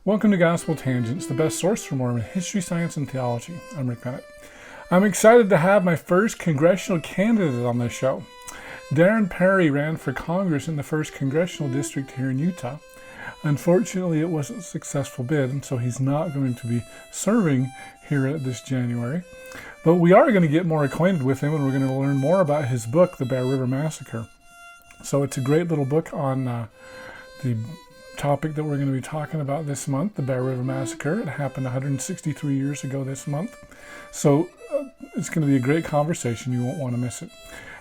Welcome to Gospel Tangents, the best source for Mormon history, science, and theology. I'm Rick Bennett. I'm excited to have my first congressional candidate on this show. Darren Parry ran for Congress in the 1st Congressional District here in Utah. Unfortunately, it wasn't a successful bid, and so he's not going to be serving here this January. But we are going to get more acquainted with him, and we're going to learn more about his book, The Bear River Massacre. So it's a great little book on the topic that we're going to be talking about this month, the Bear River Massacre. It happened 163 years ago this month. So it's going to be a great conversation. You won't want to miss it.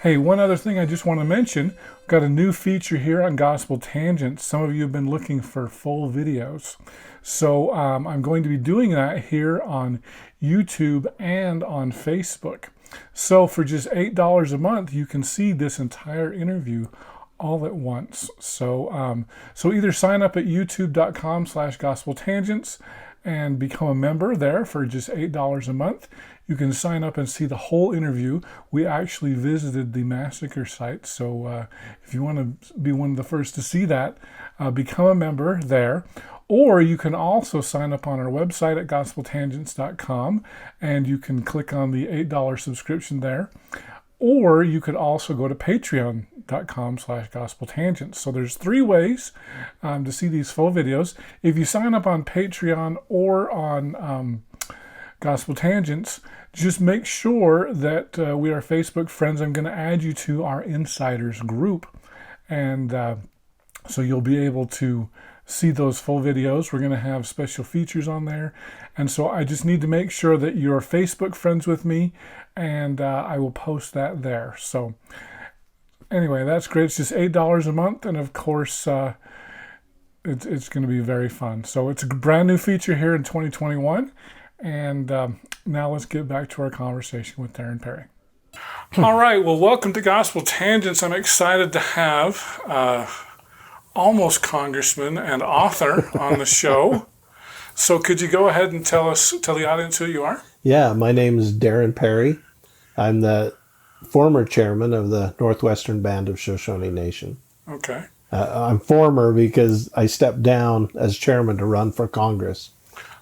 Hey, one other thing I just want to mention, we've got a new feature here on Gospel Tangents. Some of you have been looking for full videos. So I'm going to be doing that here on YouTube and on Facebook. So for just $8 a month, you can see this entire interview all at once. So either sign up at youtube.com/gospeltangents and become a member there for just $8 a month. You can sign up and see the whole interview. We actually visited the massacre site. So if you want to be one of the first to see that, become a member there. Or you can also sign up on our website at gospeltangents.com and you can click on the $8 subscription there. Or you could also go to patreon.com/gospeltangents. So there's 3 ways to see these full videos. If you sign up on Patreon or on Gospel Tangents, just make sure that we are Facebook friends. I'm going to add you to our insiders group. And so you'll be able to see those full videos. We're going to have special features on there. And so I just need to make sure that you're Facebook friends with me, and I will post that there. So anyway, that's great. It's just $8 a month, and of course, it's going to be very fun. So it's a brand new feature here in 2021, and now let's get back to our conversation with Darren Parry. All right, well, welcome to Gospel Tangents. I'm excited to have almost congressman and author on the show. So could you go ahead and tell the audience who you are? Yeah, my name is Darren Parry. I'm the former chairman of the Northwestern Band of Shoshone Nation. Okay. I'm former because I stepped down as chairman to run for Congress.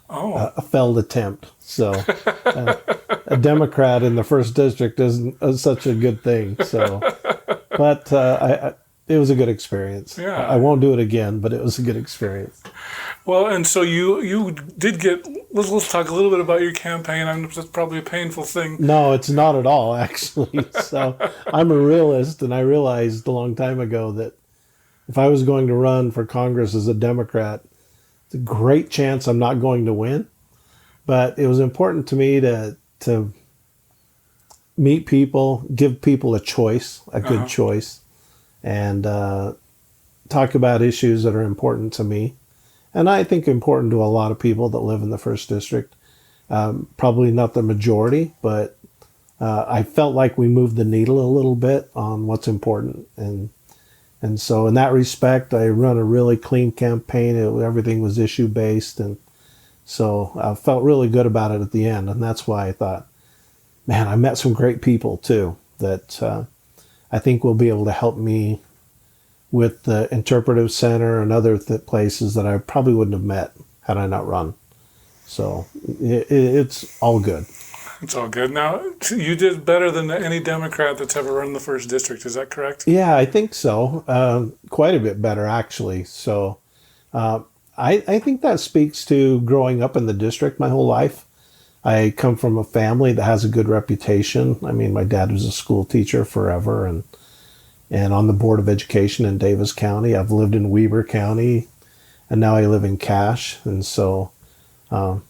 Oh. A failed attempt. So a Democrat in the 1st District isn't such a good thing. So, but it was a good experience. Yeah. I won't do it again, but it was a good experience. Well, and so you did get, let's talk a little bit about your campaign. That's probably a painful thing. No, it's not at all, actually. So I'm a realist, and I realized a long time ago that if I was going to run for Congress as a Democrat, it's a great chance I'm not going to win. But it was important to me to meet people, give people a choice, a good choice, and talk about issues that are important to me. And I think important to a lot of people that live in the 1st District. Probably not the majority, but I felt like we moved the needle a little bit on what's important. And so in that respect, I run a really clean campaign. Everything was issue-based. And so I felt really good about it at the end. And that's why I thought, man, I met some great people, too, that I think will be able to help me with the Interpretive Center and other places that I probably wouldn't have met had I not run. So it's all good. It's all good. Now, you did better than any Democrat that's ever run the 1st District. Is that correct? Yeah, I think so. Quite a bit better, actually. So I think that speaks to growing up in the district my whole life. I come from a family that has a good reputation. I mean, my dad was a school teacher forever and on the Board of Education in Davis County. I've lived in Weber County, and now I live in Cache. And so I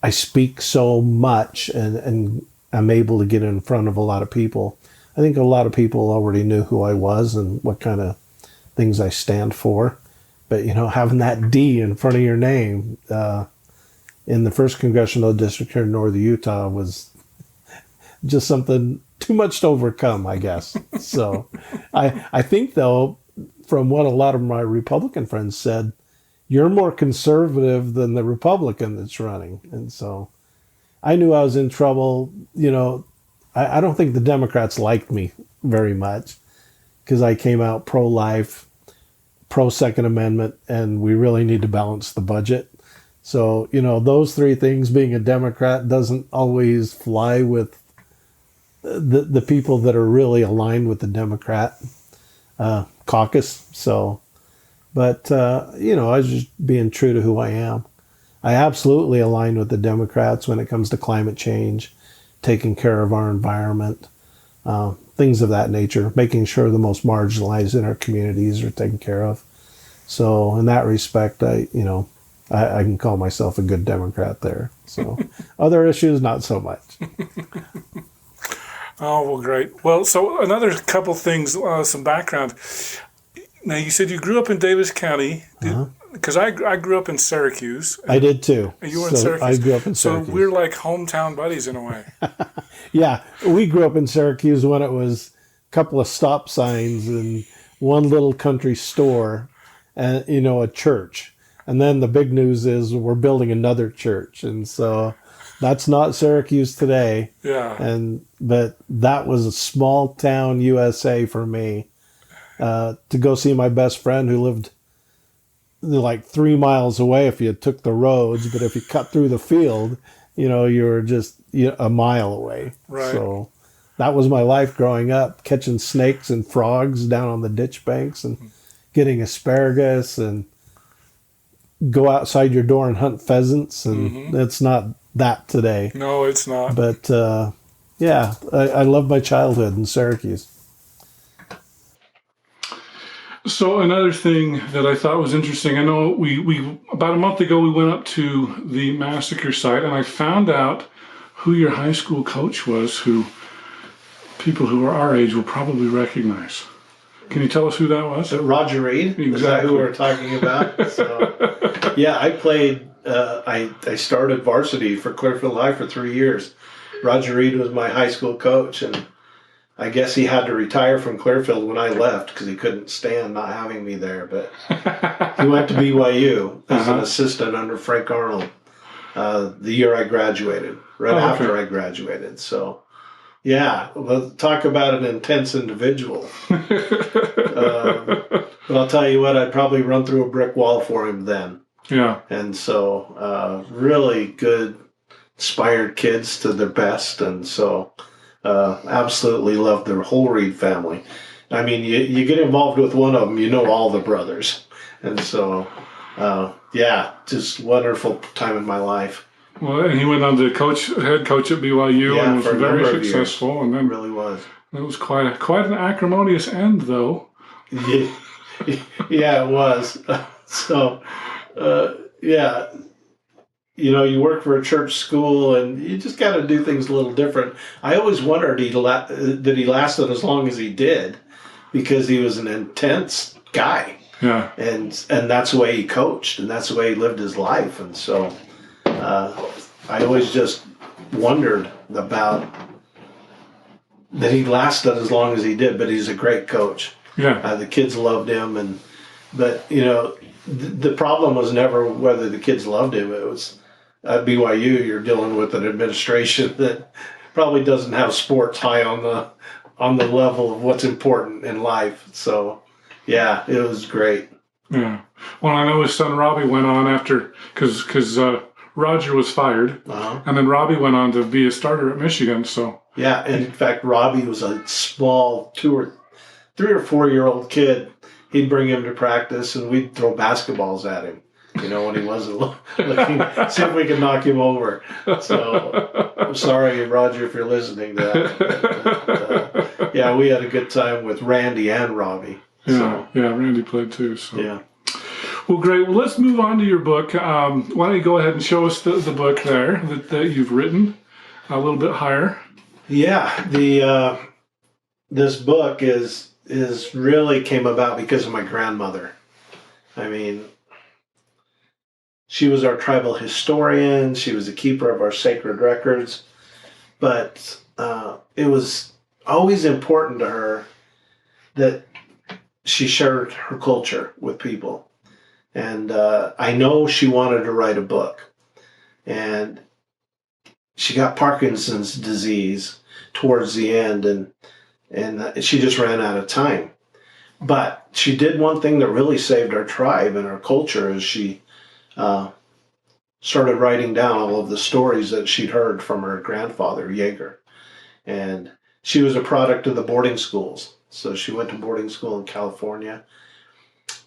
speak so much, and I'm able to get in front of a lot of people. I think a lot of people already knew who I was and what kind of things I stand for. But, having that D in front of your name in the 1st Congressional District here in northern Utah was just something too much to overcome, I guess. So I think, though, from what a lot of my Republican friends said, you're more conservative than the Republican that's running. And so I knew I was in trouble. I don't think the Democrats liked me very much because I came out pro-life, pro Second Amendment, and we really need to balance the budget. So, those three things, being a Democrat doesn't always fly with the people that are really aligned with the Democrat caucus. So, but, I was just being true to who I am. I absolutely align with the Democrats when it comes to climate change, taking care of our environment, things of that nature, making sure the most marginalized in our communities are taken care of. So in that respect, I can call myself a good Democrat there. So other issues, not so much. Oh, well, great. Well, so another couple things, some background. Now, you said you grew up in Davis County. Because I grew up in Syracuse. I did too. You were in Syracuse. I grew up in Syracuse. So we're like hometown buddies in a way. Yeah, we grew up in Syracuse when it was a couple of stop signs and one little country store and, a church. And then the big news is we're building another church. And so that's not Syracuse today. Yeah. But that was a small town USA for me, to go see my best friend who lived like 3 miles away if you took the roads, but if you cut through the field, you were just a mile away. Right. So that was my life growing up, catching snakes and frogs down on the ditch banks and getting asparagus and go outside your door and hunt pheasants. And it's not that today. No, it's not. But I love my childhood in Syracuse. So another thing that I thought was interesting, I know we about a month ago we went up to the massacre site, and I found out who your high school coach was, who people who are our age will probably recognize. Can you tell us who that was? Roger Reed. Exactly. Is that who we're talking about? So, yeah, I played. I started varsity for Clearfield High for 3 years. Roger Reed was my high school coach, and I guess he had to retire from Clearfield when I left because he couldn't stand not having me there. But he went to BYU as an assistant under Frank Arnold the year I graduated, after I graduated. So, yeah, well, talk about an intense individual. But I'll tell you what, I'd probably run through a brick wall for him then. Yeah. And so really good, inspired kids to their best. And so absolutely loved the whole Reed family. I mean, you get involved with one of them, all the brothers. And so, just wonderful time in my life. Well, and he went on to head coach at BYU and was very successful. Years. And then it really was. It was quite an acrimonious end, though. Yeah, it was. So, you work for a church school and you just got to do things a little different. I always wondered that he lasted as long as he did because he was an intense guy. Yeah. And that's the way he coached and that's the way he lived his life. And so I always just wondered about that he lasted as long as he did, but he's a great coach. Yeah. The kids loved him. But the problem was never whether the kids loved him. It was at BYU, you're dealing with an administration that probably doesn't have sports high on the level of what's important in life. So, yeah, it was great. Yeah. Well, I know his son Robbie went on after because Roger was fired, and then Robbie went on to be a starter at Michigan. So yeah, and in fact, Robbie was a small 3 or 4 year old kid. He'd bring him to practice, and we'd throw basketballs at him. When he wasn't looking, see if we could knock him over. So I'm sorry, Roger, if you're listening to that. But, yeah, we had a good time with Randy and Robbie. Yeah, Randy played too. So. Yeah. Well, great. Well, let's move on to your book. Why don't you go ahead and show us the book there that you've written a little bit higher? Yeah, this book is really came about because of my grandmother. I mean, she was our tribal historian. She was a keeper of our sacred records. But it was always important to her that she shared her culture with people. And I know she wanted to write a book. And she got Parkinson's disease towards the end, and she just ran out of time. But she did one thing that really saved our tribe and our culture is she started writing down all of the stories that she'd heard from her grandfather, Jaeger. And she was a product of the boarding schools. So she went to boarding school in California.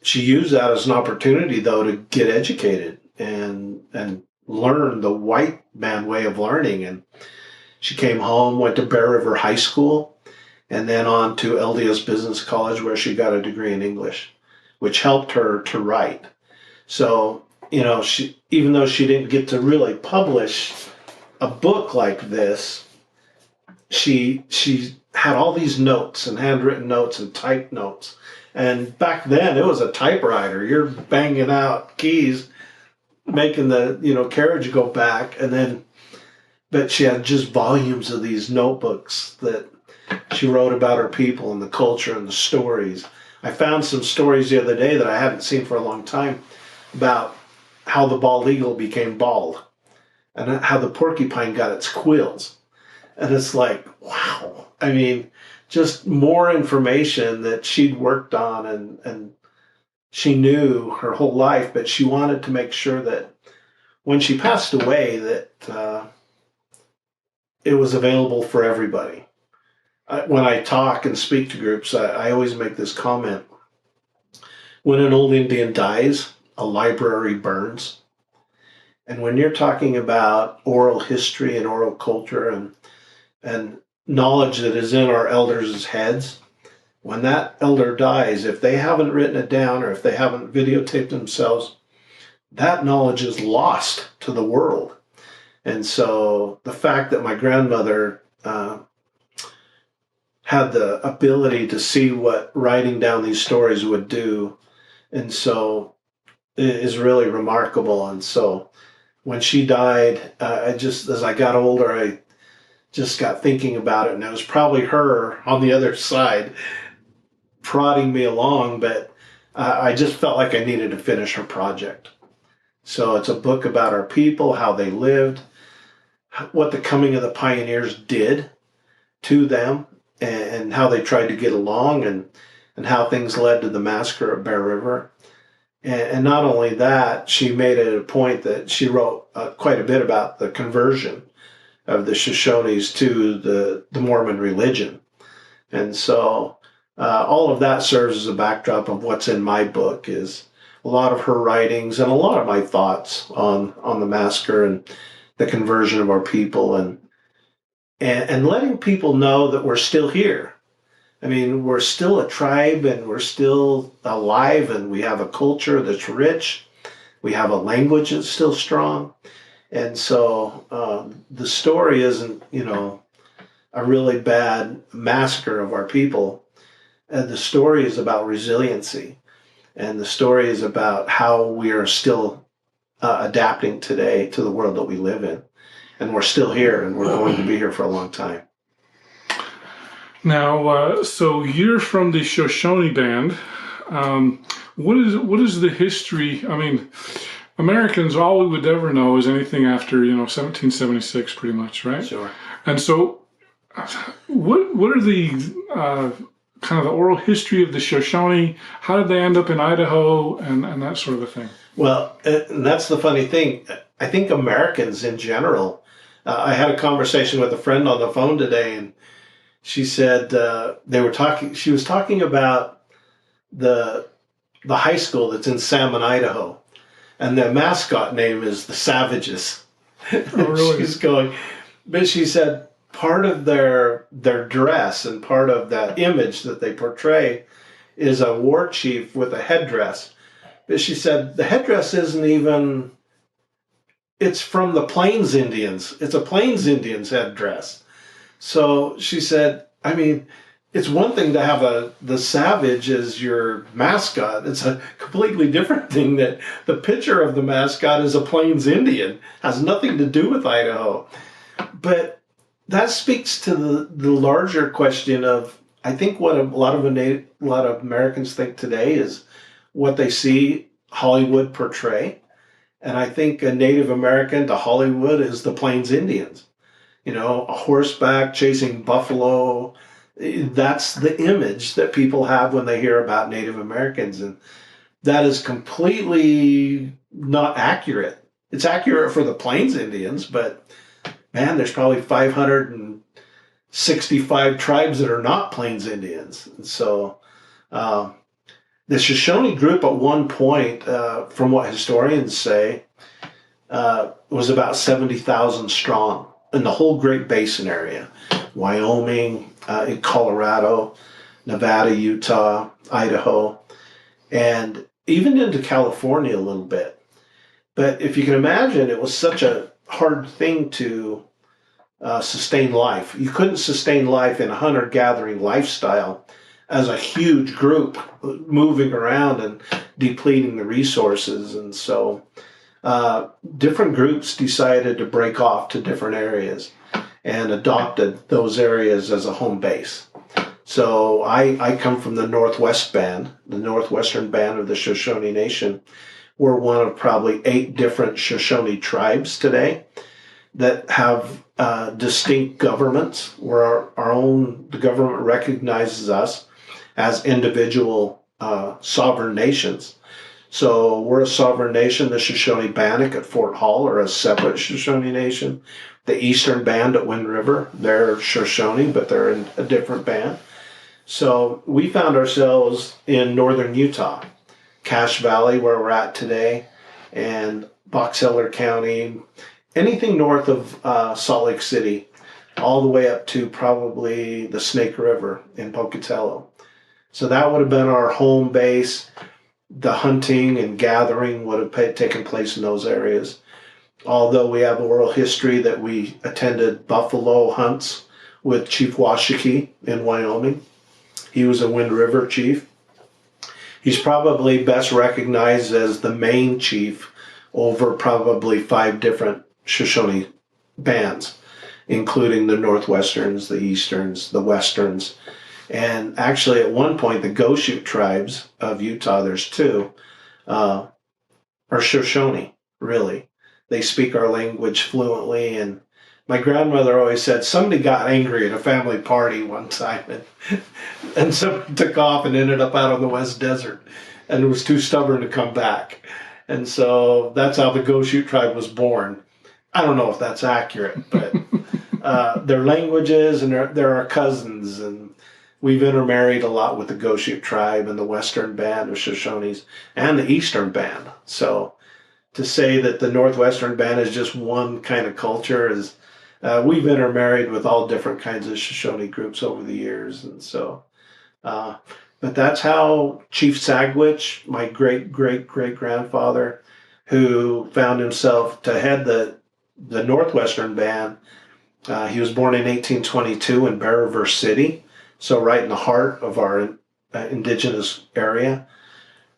She used that as an opportunity, though, to get educated and learn the white man way of learning. And she came home, went to Bear River High School, and then on to LDS Business College, where she got a degree in English, which helped her to write. So, she, even though she didn't get to really publish a book like this, she had all these notes and handwritten notes and typed notes. And back then, it was a typewriter. You're banging out keys, making the carriage go back, but she had just volumes of these notebooks that she wrote about her people and the culture and the stories. I found some stories the other day that I hadn't seen for a long time about how the bald eagle became bald and how the porcupine got its quills. And it's like, wow. I mean, just more information that she'd worked on and she knew her whole life, but she wanted to make sure that when she passed away that it was available for everybody. When I talk and speak to groups, I always make this comment. When an old Indian dies, a library burns. And when you're talking about oral history and oral culture and knowledge that is in our elders' heads, when that elder dies, if they haven't written it down or if they haven't videotaped themselves, that knowledge is lost to the world. And so the fact that my grandmother had the ability to see what writing down these stories would do, and so it is really remarkable. And so when she died, as I got older, I just got thinking about it, and it was probably her on the other side prodding me along, but I just felt like I needed to finish her project. So it's a book about our people, how they lived, what the coming of the pioneers did to them, and how they tried to get along, and how things led to the massacre of Bear River. And not only that, she made it a point that she wrote quite a bit about the conversion of the Shoshones to the Mormon religion. And so all of that serves as a backdrop of what's in my book, is a lot of her writings and a lot of my thoughts on the massacre and the conversion of our people, and letting people know that we're still here. I mean, we're still a tribe and we're still alive, and we have a culture that's rich. We have a language that's still strong. And so the story isn't, a really bad massacre of our people. And the story is about resiliency. And the story is about how we are still adapting today to the world that we live in. And we're still here, and we're going to be here for a long time. Now, so you're from the Shoshone band. What is the history? I mean, Americans, all we would ever know is anything after 1776, pretty much, right? Sure. And so, what are the kind of the oral history of the Shoshone? How did they end up in Idaho, and that sort of a thing? Well, and that's the funny thing. I think Americans in general. I had a conversation with a friend on the phone today, and she said they were talking. She was talking about the high school that's in Salmon, Idaho, and the mascot name is the Savages. Oh, really? She's going, but she said part of their dress and part of that image that they portray is a war chief with a headdress. But she said the headdress isn't even. It's from the Plains Indians. It's a Plains Indians headdress. So she said, I mean, it's one thing to have the Savage as your mascot. It's a completely different thing that the picture of the mascot is a Plains Indian. Has nothing to do with Idaho. But that speaks to the larger question of, I think what a lot of Americans think today is what they see Hollywood portray. And I think a Native American to Hollywood is the Plains Indians. A horseback chasing buffalo, That's the image that people have when they hear about Native Americans. And that is completely not accurate. It's accurate for the Plains Indians, but man, there's probably 565 tribes that are not Plains Indians. And so the Shoshone group at one point, from what historians say, was about 70,000 strong in the whole Great Basin area. Wyoming, in Colorado, Nevada, Utah, Idaho, and even into California a little bit. But if you can imagine, it was such a hard thing to sustain life. You couldn't sustain life in a hunter-gathering lifestyle as a huge group moving around and depleting the resources. And so different groups decided to break off to different areas and adopted those areas as a home base. So I come from the Northwest Band, the Northwestern Band of the Shoshone Nation. We're one of probably 8 different Shoshone tribes today that have distinct governments where the government recognizes us as individual sovereign nations. So we're a sovereign nation. The Shoshone Bannock at Fort Hall are a separate Shoshone nation. The Eastern Band at Wind River, they're Shoshone, but they're in a different band. So we found ourselves in northern Utah, Cache Valley, where we're at today, and Box Elder County, anything north of Salt Lake City, all the way up to probably the Snake River in Pocatello. So that would have been our home base. The hunting and gathering would have taken place in those areas. Although we have oral history that we attended buffalo hunts with Chief Washakie in Wyoming. He was a Wind River chief. He's probably best recognized as the main chief over probably 5 different Shoshone bands, including the Northwesterns, the Easterns, the Westerns. And actually, at one point, the Goshute tribes of Utah, there's 2, are Shoshone, really. They speak our language fluently. And my grandmother always said somebody got angry at a family party one time and so took off and ended up out on the West Desert and was too stubborn to come back. And so that's how the Goshute tribe was born. I don't know if that's accurate, but their languages and they're our cousins. And we've intermarried a lot with the Goshute tribe and the Western Band of Shoshones and the Eastern Band. So to say that the Northwestern Band is just one kind of culture is, we've intermarried with all different kinds of Shoshone groups over the years. And so, but that's how Chief Sagwitch, my great-great-great-grandfather, who found himself to head the Northwestern Band, he was born in 1822 in Bear River City, so right in the heart of our indigenous area.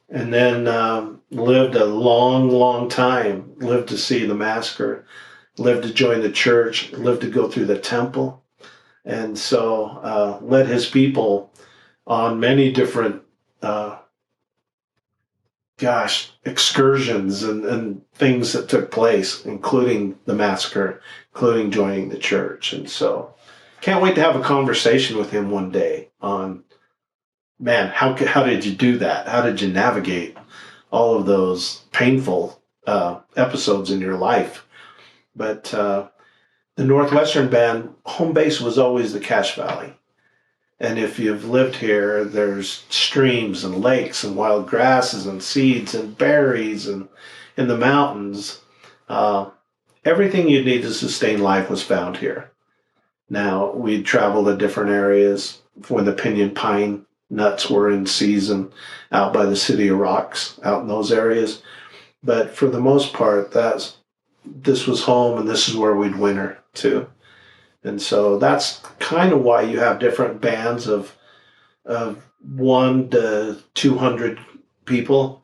And then lived a long, long time, lived to see the massacre, lived to join the church, lived to go through the temple. And so led his people on many different, excursions and things that took place, including the massacre, including joining the church. And so can't wait to have a conversation with him one day on, man, how did you do that? How did you navigate all of those painful episodes in your life? But the Northwestern Band home base was always the Cache Valley. And if you've lived here, there's streams and lakes and wild grasses and seeds and berries and in the mountains. Everything you need to sustain life was found here. Now, we'd travel to different areas when the pinyon pine nuts were in season out by the City of Rocks, out in those areas. But for the most part, this was home, and this is where we'd winter too. And so that's kind of why you have different bands of 1 to 200 people,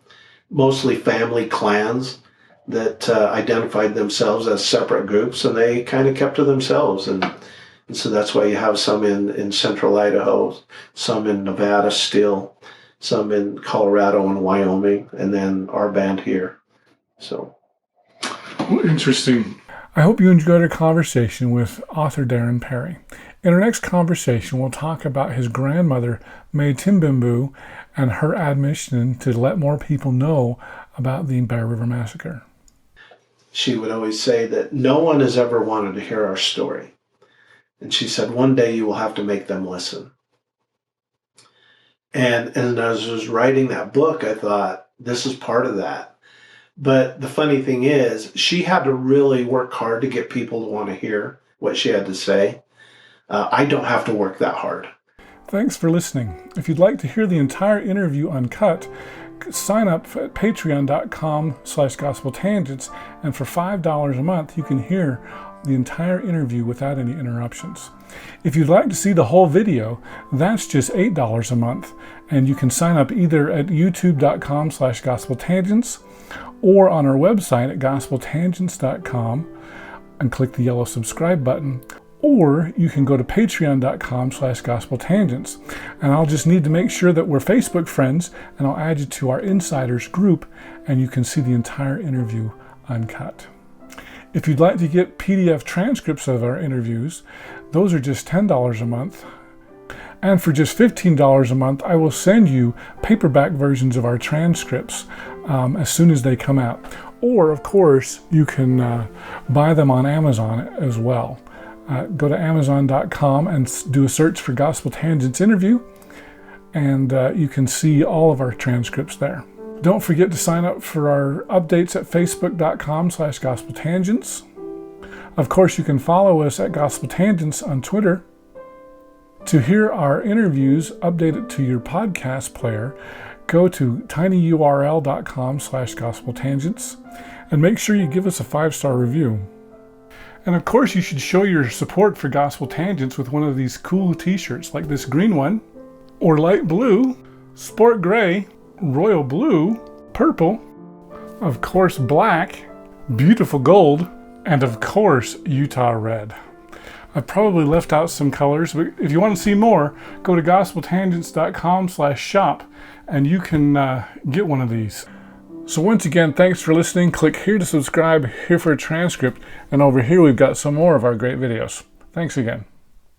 mostly family clans that identified themselves as separate groups, and they kind of kept to themselves. And so that's why you have some in central Idaho, some in Nevada still, some in Colorado and Wyoming, and then our band here. So, well, interesting. I hope you enjoyed our conversation with author Darren Parry. In our next conversation, we'll talk about his grandmother, May Timbimbu, and her admission to let more people know about the Bear River Massacre. She would always say that no one has ever wanted to hear our story. And she said, one day you will have to make them listen. And as I was writing that book, I thought, this is part of that. But the funny thing is, she had to really work hard to get people to want to hear what she had to say. I don't have to work that hard. Thanks for listening. If you'd like to hear the entire interview uncut, sign up at patreon.com/gospeltangents, and for $5 a month, you can hear the entire interview without any interruptions. If you'd like to see the whole video, that's just $8 a month, and you can sign up either at youtube.com/gospeltangents or on our website at gospeltangents.com and click the yellow subscribe button. Or you can go to patreon.com/gospeltangents. And I'll just need to make sure that we're Facebook friends, and I'll add you to our insiders group, and you can see the entire interview uncut. If you'd like to get PDF transcripts of our interviews, those are just $10 a month. And for just $15 a month, I will send you paperback versions of our transcripts as soon as they come out. Or, of course, you can buy them on Amazon as well. Go to Amazon.com and do a search for Gospel Tangents interview, and you can see all of our transcripts there. Don't forget to sign up for our updates at Facebook.com/gospeltangents. Of course, you can follow us at Gospel Tangents on Twitter. To hear our interviews updated to your podcast player, go to tinyurl.com/gospeltangents, and make sure you give us a 5-star review. And of course, you should show your support for Gospel Tangents with one of these cool t-shirts, like this green one, or light blue, sport gray, royal blue, purple, of course black, beautiful gold, and of course Utah red. I've probably left out some colors, but if you want to see more, go to gospeltangents.com/shop and you can get one of these. So once again, thanks for listening. Click here to subscribe, here for a transcript, and over here we've got some more of our great videos. Thanks again.